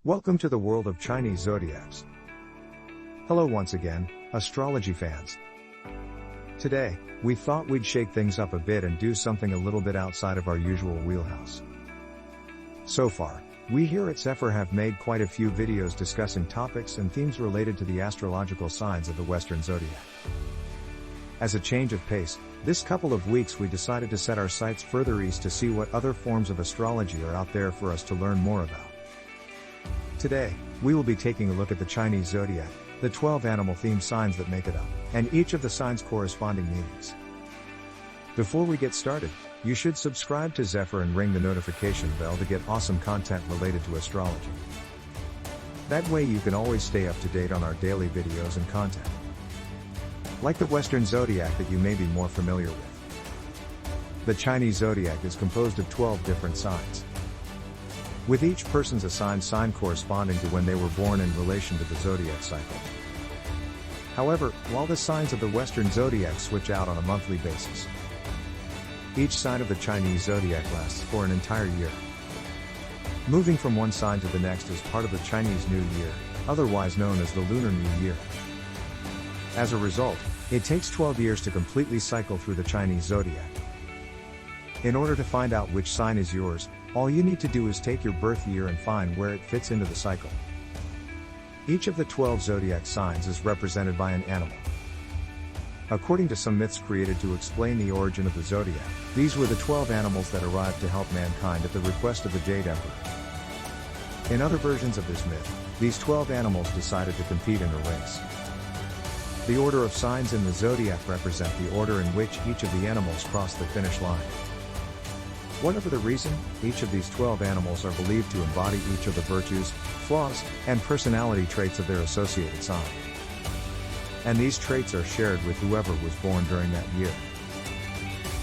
Welcome to the world of Chinese zodiacs. Hello once again, astrology fans. Today, we thought we'd shake things up a bit and do something a little bit outside of our usual wheelhouse. So far, we here at Zephyr have made quite a few videos discussing topics and themes related to the astrological signs of the Western zodiac. As a change of pace, this couple of weeks we decided to set our sights further east to see what other forms of astrology are out there for us to learn more about. Today, we will be taking a look at the Chinese zodiac, the 12 animal-themed signs that make it up, and each of the signs' corresponding meanings. Before we get started, you should subscribe to Zephyr and ring the notification bell to get awesome content related to astrology. That way you can always stay up to date on our daily videos and content. Like the Western zodiac that you may be more familiar with, the Chinese zodiac is composed of 12 different signs, with each person's assigned sign corresponding to when they were born in relation to the zodiac cycle. However, while the signs of the Western zodiac switch out on a monthly basis, each sign of the Chinese zodiac lasts for an entire year. Moving from one sign to the next is part of the Chinese New Year, otherwise known as the Lunar New Year. As a result, it takes 12 years to completely cycle through the Chinese zodiac. In order to find out which sign is yours, all you need to do is take your birth year and find where it fits into the cycle. Each of the 12 zodiac signs is represented by an animal. According to some myths created to explain the origin of the zodiac, these were the 12 animals that arrived to help mankind at the request of the Jade Emperor. In other versions of this myth, these 12 animals decided to compete in a race. The order of signs in the zodiac represent the order in which each of the animals crossed the finish line. Whatever the reason, each of these 12 animals are believed to embody each of the virtues, flaws, and personality traits of their associated sign. And these traits are shared with whoever was born during that year.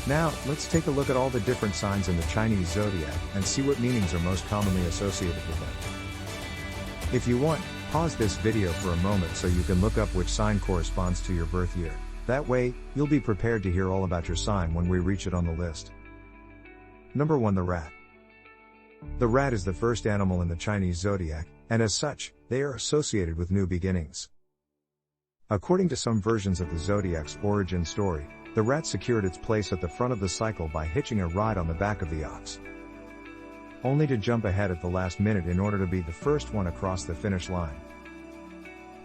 Now, let's take a look at all the different signs in the Chinese zodiac and see what meanings are most commonly associated with them. If you want, pause this video for a moment so you can look up which sign corresponds to your birth year. That way, you'll be prepared to hear all about your sign when we reach it on the list. Number 1. The rat. The rat is the first animal in the Chinese zodiac, and as such, they are associated with new beginnings. According to some versions of the zodiac's origin story, the rat secured its place at the front of the cycle by hitching a ride on the back of the ox, only to jump ahead at the last minute in order to be the first one across the finish line.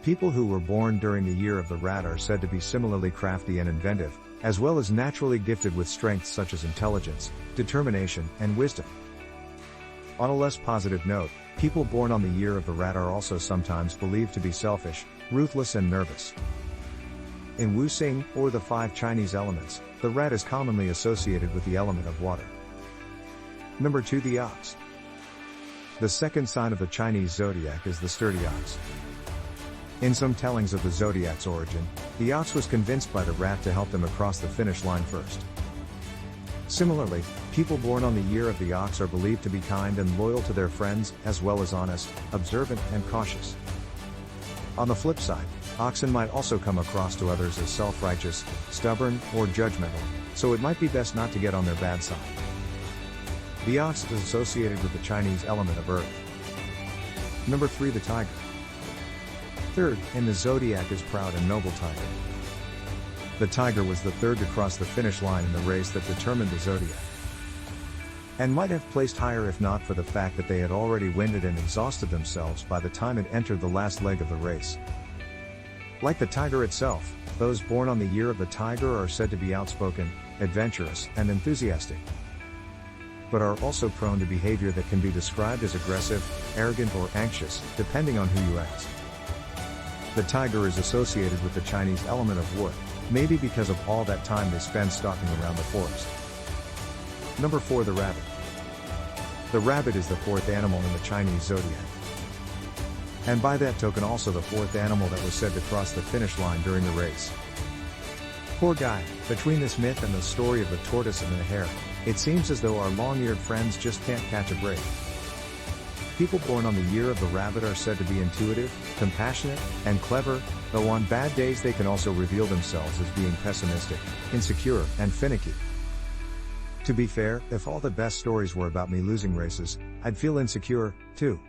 People who were born during the year of the rat are said to be similarly crafty and inventive, as well as naturally gifted with strengths such as intelligence, determination, and wisdom. On a less positive note, people born on the year of the rat are also sometimes believed to be selfish, ruthless, and nervous. In Wu Xing, or the 5 Chinese elements, the rat is commonly associated with the element of water. Number 2. The ox. The second sign of the Chinese zodiac is the sturdy ox. In some tellings of the zodiac's origin, the ox was convinced by the rat to help them across the finish line first. Similarly, people born on the year of the ox are believed to be kind and loyal to their friends, as well as honest, observant, and cautious. On the flip side, oxen might also come across to others as self-righteous, stubborn, or judgmental, so it might be best not to get on their bad side. The ox is associated with the Chinese element of earth. Number 3. The tiger. Third in the zodiac is proud and noble tiger. The tiger was the third to cross the finish line in the race that determined the zodiac, and might have placed higher if not for the fact that they had already winded and exhausted themselves by the time it entered the last leg of the race. Like the tiger itself, those born on the year of the tiger are said to be outspoken, adventurous, and enthusiastic, but are also prone to behavior that can be described as aggressive, arrogant, or anxious, depending on who you ask. The tiger is associated with the Chinese element of wood, maybe because of all that time they spend stalking around the forest. Number 4. The rabbit. The rabbit is the fourth animal in the Chinese zodiac, and by that token also the fourth animal that was said to cross the finish line during the race. Poor guy, between this myth and the story of the tortoise and the hare, it seems as though our long-eared friends just can't catch a break. People born on the year of the rabbit are said to be intuitive, compassionate, and clever, though on bad days they can also reveal themselves as being pessimistic, insecure, and finicky. To be fair, if all the best stories were about me losing races, I'd feel insecure, too.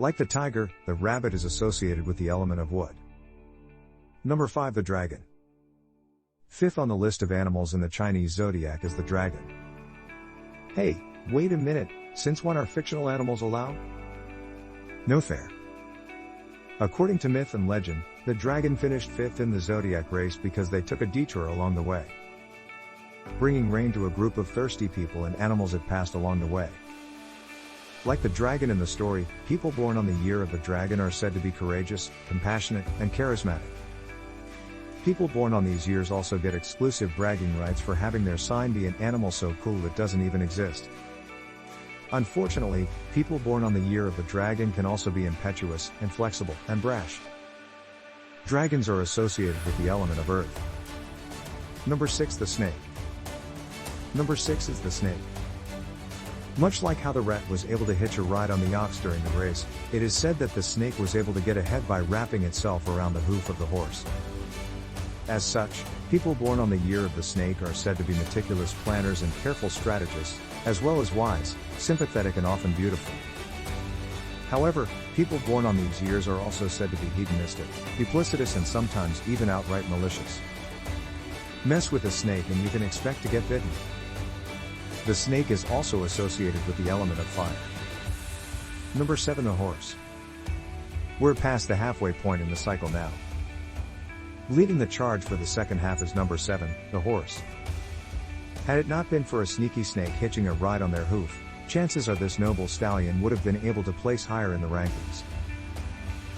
Like the tiger, the rabbit is associated with the element of wood. Number 5. The dragon. Fifth on the list of animals in the Chinese zodiac is the dragon. Hey, wait a minute, since when are fictional animals allowed? No fair. According to myth and legend, the dragon finished 5th in the zodiac race because they took a detour along the way, bringing rain to a group of thirsty people and animals it passed along the way. Like the dragon in the story, people born on the year of the dragon are said to be courageous, compassionate, and charismatic. People born on these years also get exclusive bragging rights for having their sign be an animal so cool it doesn't even exist. Unfortunately, people born on the year of the dragon can also be impetuous, inflexible, and brash. Dragons are associated with the element of earth. Number 6. The snake. Number 6 is the snake. Much like how the rat was able to hitch a ride on the ox during the race, it is said that the snake was able to get ahead by wrapping itself around the hoof of the horse. As such, people born on the year of the snake are said to be meticulous planners and careful strategists, as well as wise, sympathetic and often beautiful. However, people born on these years are also said to be hedonistic, duplicitous and sometimes even outright malicious. Mess with a snake and you can expect to get bitten. The snake is also associated with the element of fire. Number 7. The horse. We're past the halfway point in the cycle now. Leading the charge for the second half is number 7, the horse. Had it not been for a sneaky snake hitching a ride on their hoof, chances are this noble stallion would have been able to place higher in the rankings.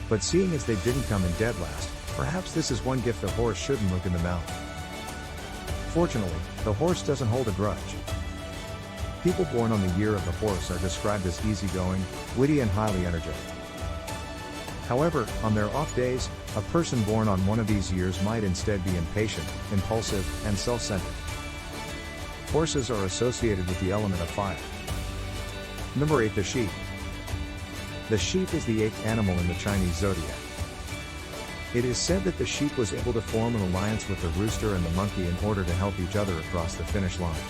But seeing as they didn't come in dead last, perhaps this is one gift the horse shouldn't look in the mouth. Fortunately, the horse doesn't hold a grudge. People born on the year of the horse are described as easygoing, witty and highly energetic. However, on their off days, a person born on one of these years might instead be impatient, impulsive, and self-centered. Horses are associated with the element of fire. Number 8. The sheep. The sheep is the 8th animal in the Chinese zodiac. It is said that the sheep was able to form an alliance with the rooster and the monkey in order to help each other across the finish line.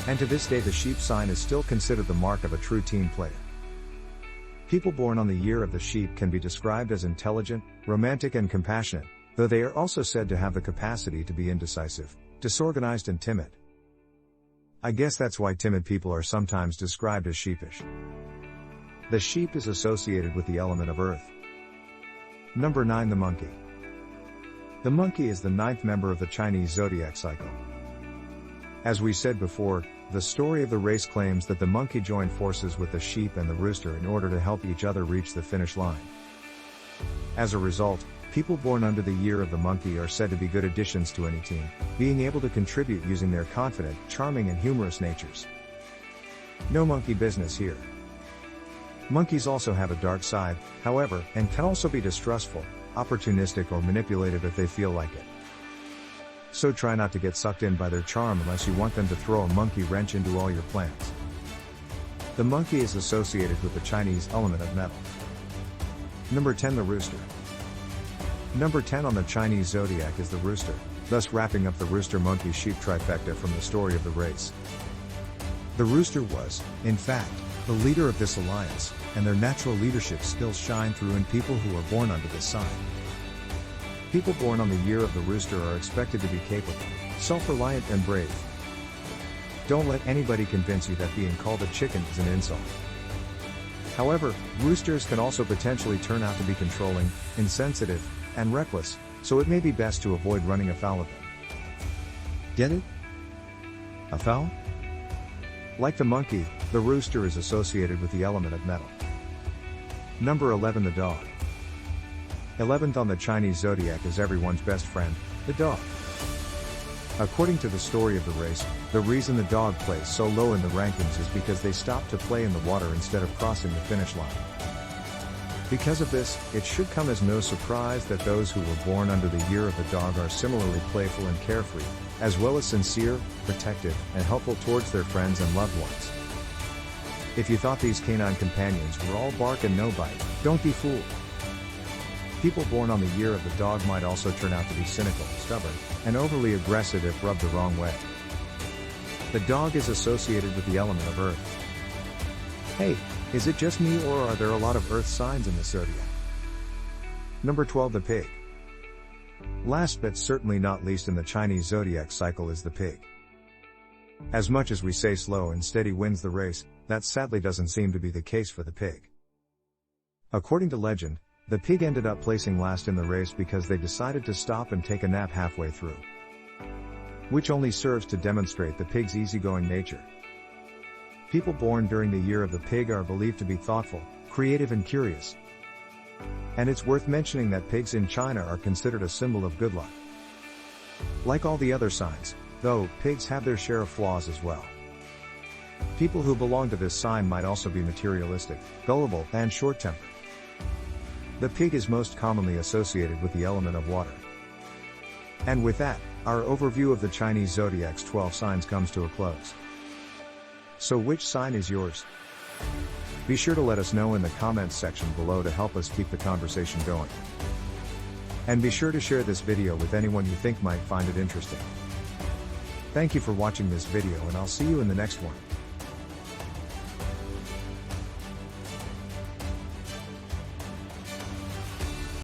And to this day the sheep sign is still considered the mark of a true team player. People born on the year of the sheep can be described as intelligent, romantic and compassionate, though they are also said to have the capacity to be indecisive, disorganized and timid. I guess that's why timid people are sometimes described as sheepish. The sheep is associated with the element of earth. Number 9. The monkey. The monkey is the 9th member of the Chinese zodiac cycle. As we said before, the story of the race claims that the monkey joined forces with the sheep and the rooster in order to help each other reach the finish line. As a result, people born under the year of the monkey are said to be good additions to any team, being able to contribute using their confident, charming and humorous natures. No monkey business here. Monkeys also have a dark side, however, and can also be distrustful, opportunistic or manipulative if they feel like it. So try not to get sucked in by their charm unless you want them to throw a monkey wrench into all your plans. The monkey is associated with the Chinese element of metal. Number 10. The rooster. Number 10 on the Chinese zodiac is the rooster, thus wrapping up the rooster-monkey-sheep trifecta from the story of the race. The rooster was, in fact, the leader of this alliance, and their natural leadership skills shine through in people who are born under this sign. People born on the year of the rooster are expected to be capable, self-reliant and brave. Don't let anybody convince you that being called a chicken is an insult. However, roosters can also potentially turn out to be controlling, insensitive, and reckless, so it may be best to avoid running afoul of them. Get it? Afoul? Like the monkey, the rooster is associated with the element of metal. Number 11. The dog. 11th on the Chinese zodiac is everyone's best friend, the dog. According to the story of the race, the reason the dog placed so low in the rankings is because they stopped to play in the water instead of crossing the finish line. Because of this, it should come as no surprise that those who were born under the year of the dog are similarly playful and carefree, as well as sincere, protective, and helpful towards their friends and loved ones. If you thought these canine companions were all bark and no bite, don't be fooled. People born on the year of the dog might also turn out to be cynical, stubborn, and overly aggressive if rubbed the wrong way. The dog is associated with the element of earth. Hey, Is it just me, or are there a lot of earth signs in the zodiac? Number 12, the pig. Last but certainly not least in the Chinese zodiac cycle is the pig. As much as we say slow and steady wins the race, that sadly doesn't seem to be the case for the pig. According to legend, the pig ended up placing last in the race because they decided to stop and take a nap halfway through. Which only serves to demonstrate the pig's easygoing nature. People born during the year of the pig are believed to be thoughtful, creative and curious. And it's worth mentioning that pigs in China are considered a symbol of good luck. Like all the other signs, though, pigs have their share of flaws as well. People who belong to this sign might also be materialistic, gullible, and short-tempered. The pig is most commonly associated with the element of water. And with that, our overview of the Chinese zodiac's 12 signs comes to a close. So which sign is yours? Be sure to let us know in the comments section below to help us keep the conversation going. And be sure to share this video with anyone you think might find it interesting. Thank you for watching this video, and I'll see you in the next one.